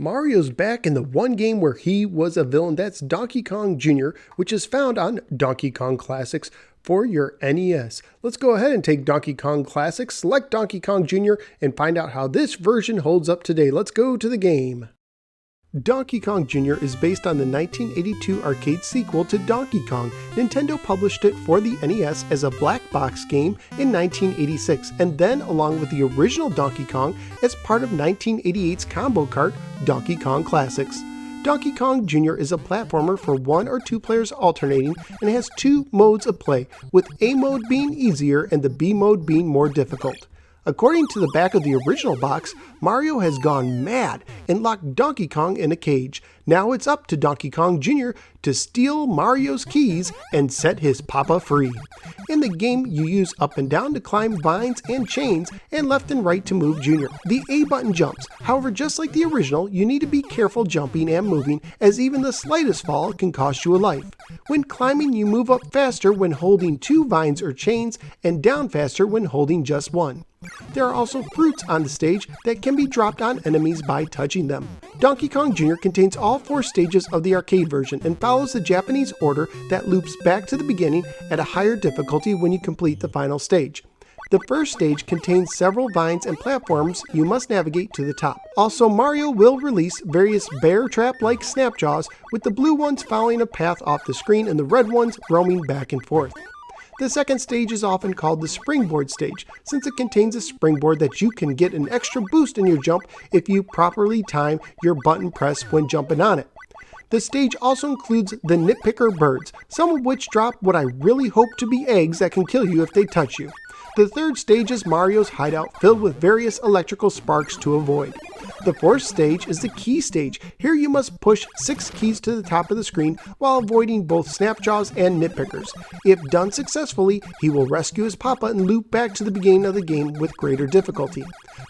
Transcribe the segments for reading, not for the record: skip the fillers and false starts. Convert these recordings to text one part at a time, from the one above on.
Mario's back in the one game where he was a villain. That's Donkey Kong Jr., which is found on Donkey Kong Classics for your NES. Let's go ahead and take Donkey Kong Classics, select Donkey Kong Jr., and find out how this version holds up today. Let's go to the game. Donkey Kong Jr. is based on the 1982 arcade sequel to Donkey Kong. Nintendo published it for the NES as a black box game in 1986, and then along with the original Donkey Kong as part of 1988's combo cart, Donkey Kong Classics. Donkey Kong Jr. is a platformer for 1 or 2 players alternating and has 2 modes of play, with A mode being easier and the B mode being more difficult. According to the back of the original box, Mario has gone mad and locked Donkey Kong in a cage. Now it's up to Donkey Kong Jr. to steal Mario's keys and set his papa free. In the game, you use up and down to climb vines and chains, and left and right to move Jr. The A button jumps. However, just like the original, you need to be careful jumping and moving, as even the slightest fall can cost you a life. When climbing, you move up faster when holding 2 vines or chains, and down faster when holding just 1. There are also fruits on the stage that can be dropped on enemies by touching them. Donkey Kong Jr. contains all 4 stages of the arcade version and follows the Japanese order that loops back to the beginning at a higher difficulty when you complete the final stage. The first stage contains several vines and platforms you must navigate to the top. Also, Mario will release various bear trap-like snapjaws, with the blue ones following a path off the screen and the red ones roaming back and forth. The second stage is often called the Springboard stage, since it contains a springboard that you can get an extra boost in your jump if you properly time your button press when jumping on it. The stage also includes the nitpicker birds, some of which drop what I really hope to be eggs that can kill you if they touch you. The third stage is Mario's hideout, filled with various electrical sparks to avoid. The fourth stage is the key stage. Here you must push 6 keys to the top of the screen while avoiding both snapjaws and nitpickers. If done successfully, he will rescue his papa and loop back to the beginning of the game with greater difficulty.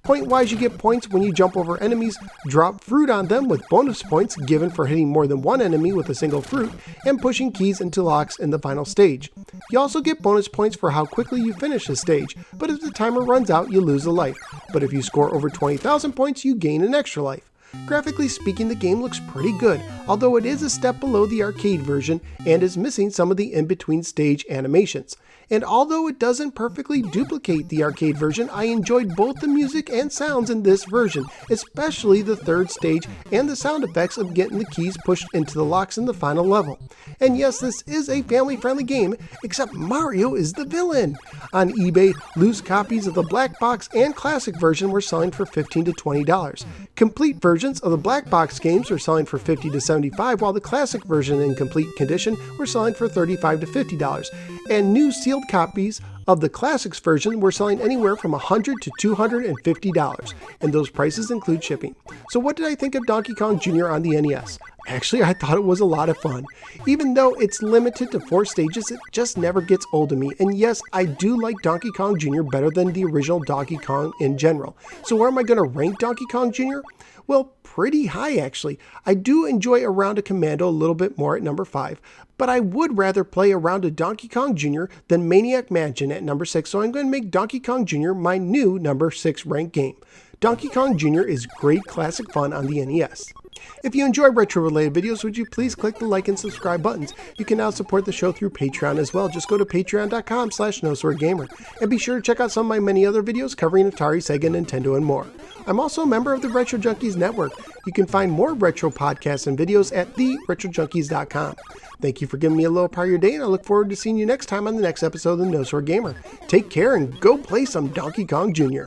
Point-wise, you get points when you jump over enemies, drop fruit on them with bonus points given for hitting more than 1 enemy with a single fruit, and pushing keys into locks in the final stage. You also get bonus points for how quickly you finish the stage, but if the timer runs out, you lose a life. But if you score over 20,000 points, you gain an extra life. Graphically speaking, the game looks pretty good, although it is a step below the arcade version and is missing some of the in-between stage animations. And although it doesn't perfectly duplicate the arcade version, I enjoyed both the music and sounds in this version, especially the third stage and the sound effects of getting the keys pushed into the locks in the final level. And yes, this is a family-friendly game, except Mario is the villain. On eBay, loose copies of the black box and classic version were selling for $15 to $20. Complete versions of the black box games were selling for $50 to $75, while the classic version in complete condition were selling for $35 to $50. And new sealed copies of the classics version were selling anywhere from $100 to $250, and those prices include shipping. So what did I think of Donkey Kong Jr. on the NES? Actually, I thought it was a lot of fun. Even though it's limited to 4 stages, it just never gets old to me. And yes, I do like Donkey Kong Jr. better than the original Donkey Kong in general. So where am I going to rank Donkey Kong Jr.? Well, pretty high actually. I do enjoy a round of Commando a little bit more at number 5, but I would rather play a round of Donkey Kong Jr. than Maniac Mansion at number 6, so I'm going to make Donkey Kong Jr. my new number 6 ranked game. Donkey Kong Jr. is great classic fun on the NES. If you enjoy retro-related videos, would you please click the like and subscribe buttons? You can now support the show through Patreon as well. Just go to patreon.com/NoSwordGamer. And be sure to check out some of my many other videos covering Atari, Sega, Nintendo, and more. I'm also a member of the Retro Junkies Network. You can find more retro podcasts and videos at theretrojunkies.com. Thank you for giving me a little part of your day, and I look forward to seeing you next time on the next episode of the No Sword Gamer. Take care and go play some Donkey Kong Jr.